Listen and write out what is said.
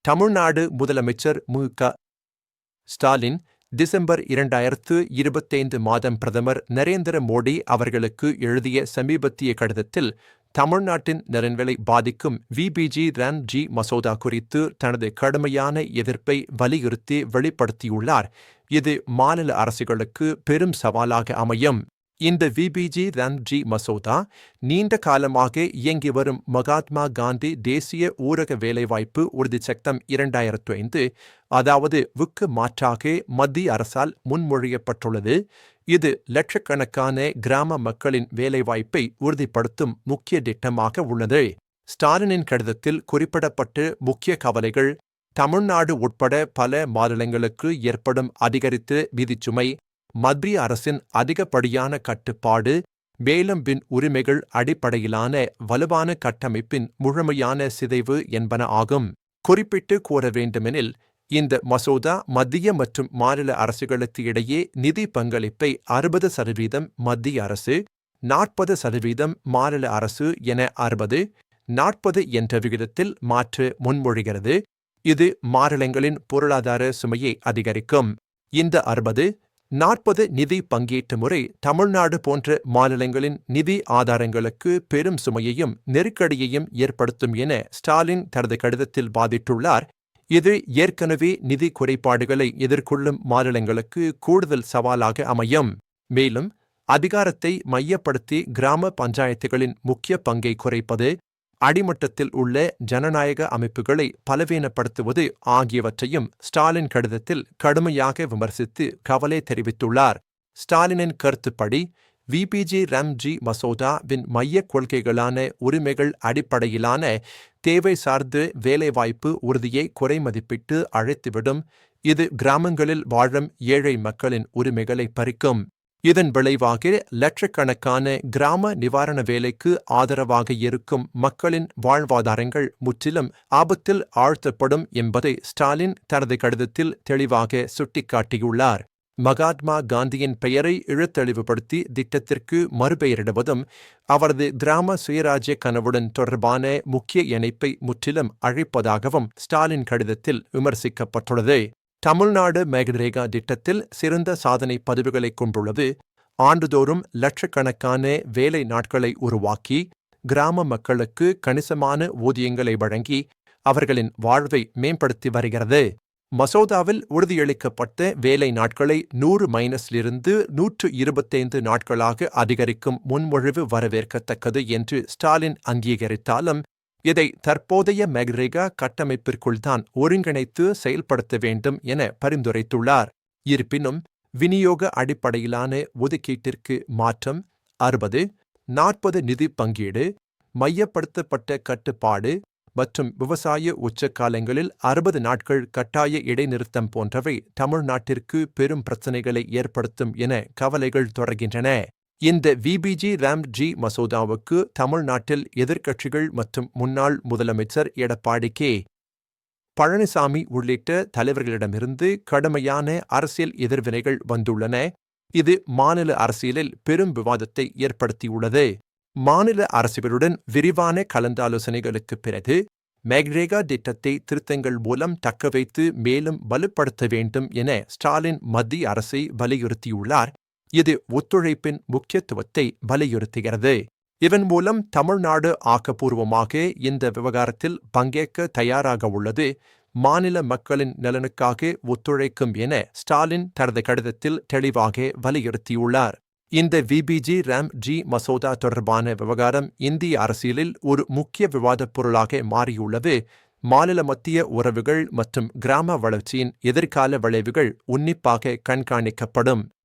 தமிழ்நாடு முதலமைச்சர் மு.க. ஸ்டாலின் டிசம்பர் 2025 மாதம் பிரதமர் நரேந்திர மோடி அவர்களுக்கு எழுதிய சமீபத்திய கடிதத்தில் தமிழ்நாட்டின் நலன்களை பாதிக்கும் விபிஜி-ராம்ஜி மசோதா குறித்து தனது கடுமையான எதிர்ப்பை வலியுறுத்தி வெளிப்படுத்தியுள்ளார். இது மாநில அரசுகளுக்கு பெரும் சவாலாக அமையும். இந்த விபிஜி-ராம்ஜி மசோதா நீண்ட காலமாக இயங்கி வரும் மகாத்மா காந்தி தேசிய ஊரக வேலைவாய்ப்பு உறுதிச் சட்டம் 2005, அதாவது வுக்கு மாற்றாக மத்திய அரசால் முன்மொழியப்பட்டுள்ளது. இது லட்சக்கணக்கான கிராம மக்களின் வேலைவாய்ப்பை உறுதிப்படுத்தும் முக்கிய திட்டமாக உள்ளது. ஸ்டாலினின் கடிதத்தில் குறிப்பிடப்பட்ட முக்கிய கவலைகள் தமிழ்நாடு உட்பட பல மாநிலங்களுக்கு ஏற்படும் அதிகரித்த நிதிச்சுமை, மத்திய அரசின் அதிகப்படியான கட்டுப்பாடு, மேலும் பின் உரிமைகள் அடிப்படையிலான வலுவான கட்டமைப்பின் முழுமையான சிதைவு என்பன ஆகும். குறிப்பிட்டு கூற வேண்டுமெனில், இந்த மசோதா மத்திய மற்றும் மாநில அரசுகளுக்கு இடையே நிதி பங்களிப்பை 60% மத்திய அரசு, 40% மாநில அரசு என 60-40 என்ற விகிதத்தில் மாற்ற முன்மொழிகிறது. இது மாநிலங்களின் பொருளாதார சுமையை அதிகரிக்கும். இந்த 60-40 நிதி பங்கீட்டு முறை தமிழ்நாடு போன்ற மாநிலங்களின் நிதி ஆதாரங்களுக்கு பெரும் சுமையையும் நெருக்கடியையும் ஏற்படுத்தும் என ஸ்டாலின் தனது கடிதத்தில் வாதிட்டுள்ளார். இது ஏற்கனவே நிதி குறைபாடுகளை எதிர்கொள்ளும் மாநிலங்களுக்கு கூடுதல் சவாலாக அமையும். மேலும் அதிகாரத்தை மையப்படுத்தி கிராம பஞ்சாயத்துகளின் முக்கிய பங்கை குறைப்பது, அடிமட்டத்தில் உள்ள ஜனநாயக அமைப்புகளை பலவீனப்படுத்துவது ஆகியவற்றையும் ஸ்டாலின் கடிதத்தில் கடுமையாக விமர்சித்து கவலை தெரிவித்துள்ளார். ஸ்டாலினின் கருத்துப்படி விபிஜி-ராம்ஜி மசோதாவின் மையக் கொள்கைகளான உரிமைகள் அடிப்படையிலான தேவை சார்ந்த வேலைவாய்ப்பு உறுதியை குறைமதிப்பிட்டு அழைத்துவிடும். இது கிராமங்களில் வாழும் ஏழை மக்களின் உரிமைகளை பறிக்கும். இதன் விளைவாக லட்சக்கணக்கான கிராம நிவாரண வேலைக்கு ஆதரவாக இருக்கும் மக்களின் வாழ்வாதாரங்கள் முற்றிலும் ஆபத்தில் ஆழ்த்தப்படும் என்பதை ஸ்டாலின் தனது கடிதத்தில் தெளிவாக சுட்டிக்காட்டியுள்ளார். மகாத்மா காந்தியின் பெயரை இழுத்தெளிவுபடுத்தி திட்டத்திற்கு மறுபெயரிடுவதும் அவரது கிராம சுயராஜ்ய கனவுடன் தொடர்பான முக்கிய இணைப்பை முற்றிலும் அழிப்பதாகவும் ஸ்டாலின் கடிதத்தில் விமர்சிக்கப்பட்டுள்ளது. தமிழ்நாடு மேகன்ரேகா திட்டத்தில் சிறந்த சாதனை பதிவுகளை கொண்டுள்ளது. ஆண்டுதோறும் லட்சக்கணக்கான வேலை நாட்களை உருவாக்கி, கிராம மக்களுக்கு கணிசமான ஊதியங்களை வழங்கி, அவர்களின் வாழ்வை மேம்படுத்தி வருகிறது. மசோதாவில் உறுதியளிக்கப்பட்ட வேலை நாட்களை 100- 125 நாட்களாக அதிகரிக்கும் முன்மொழிவு வரவேற்கத்தக்கது என்று ஸ்டாலின் அங்கீகரித்தாலும், இதை தற்போதைய மேகன்ரேகா கட்டமைப்பிற்குள்தான் ஒருங்கிணைத்து செயல்படுத்த வேண்டும் என பரிந்துரைத்துள்ளார். இருப்பினும் விநியோக அடிப்படையிலான ஒதுக்கீட்டிற்கு மாற்றம், 60-40 நிதி பங்கீடு, மையப்படுத்தப்பட்ட கட்டுப்பாடு மற்றும் விவசாய உச்சக்காலங்களில் 60 நாட்கள் கட்டாய இடைநிறுத்தம் போன்றவை தமிழ்நாட்டிற்கு பெரும் பிரச்சினைகளை ஏற்படுத்தும் என கவலைகள் தொடர்கின்றன. இந்த விபிஜி-ராம்ஜி மசோதாவுக்கு தமிழ்நாட்டில் எதிர்க்கட்சிகள் மற்றும் முன்னாள் முதலமைச்சர் எடப்பாடி கே. பழனிசாமி உள்ளிட்ட தலைவர்களிடமிருந்து கடுமையான அரசியல் எதிர்வினைகள் வந்துள்ளன. இது மாநில அரசியலில் பெரும் விவாதத்தை ஏற்படுத்தியுள்ளது. மாநில அரசுகளுடன் விரிவான கலந்தாலோசனைகளுக்குப் பிறகு மேகன்ரேகா திட்டத்தை திருத்தங்கள் மூலம் தக்கவைத்து மேலும் வலுப்படுத்த வேண்டும் என ஸ்டாலின் மத்திய அரசை வலியுறுத்தியுள்ளார். இது ஒத்துழைப்பின் முக்கியத்துவத்தை வலியுறுத்துகிறது. இதன் மூலம் தமிழ்நாடு ஆக்கப்பூர்வமாக இந்த விவகாரத்தில் பங்கேற்க தயாராக உள்ளது. மாநில மக்களின் நலனுக்காக ஒத்துழைக்கும் என ஸ்டாலின் தனது கடிதத்தில் தெளிவாக வலியுறுத்தியுள்ளார். இந்த விபிஜி-ராம்ஜி மசோதா தொடர்பான விவகாரம் இந்திய அரசியலில் ஒரு முக்கிய விவாதப் பொருளாக மாறியுள்ளது. மாநில மத்திய உறவுகள் மற்றும் கிராம வளர்ச்சியின் எதிர்கால விளைவுகள் உன்னிப்பாக கண்காணிக்கப்படும்.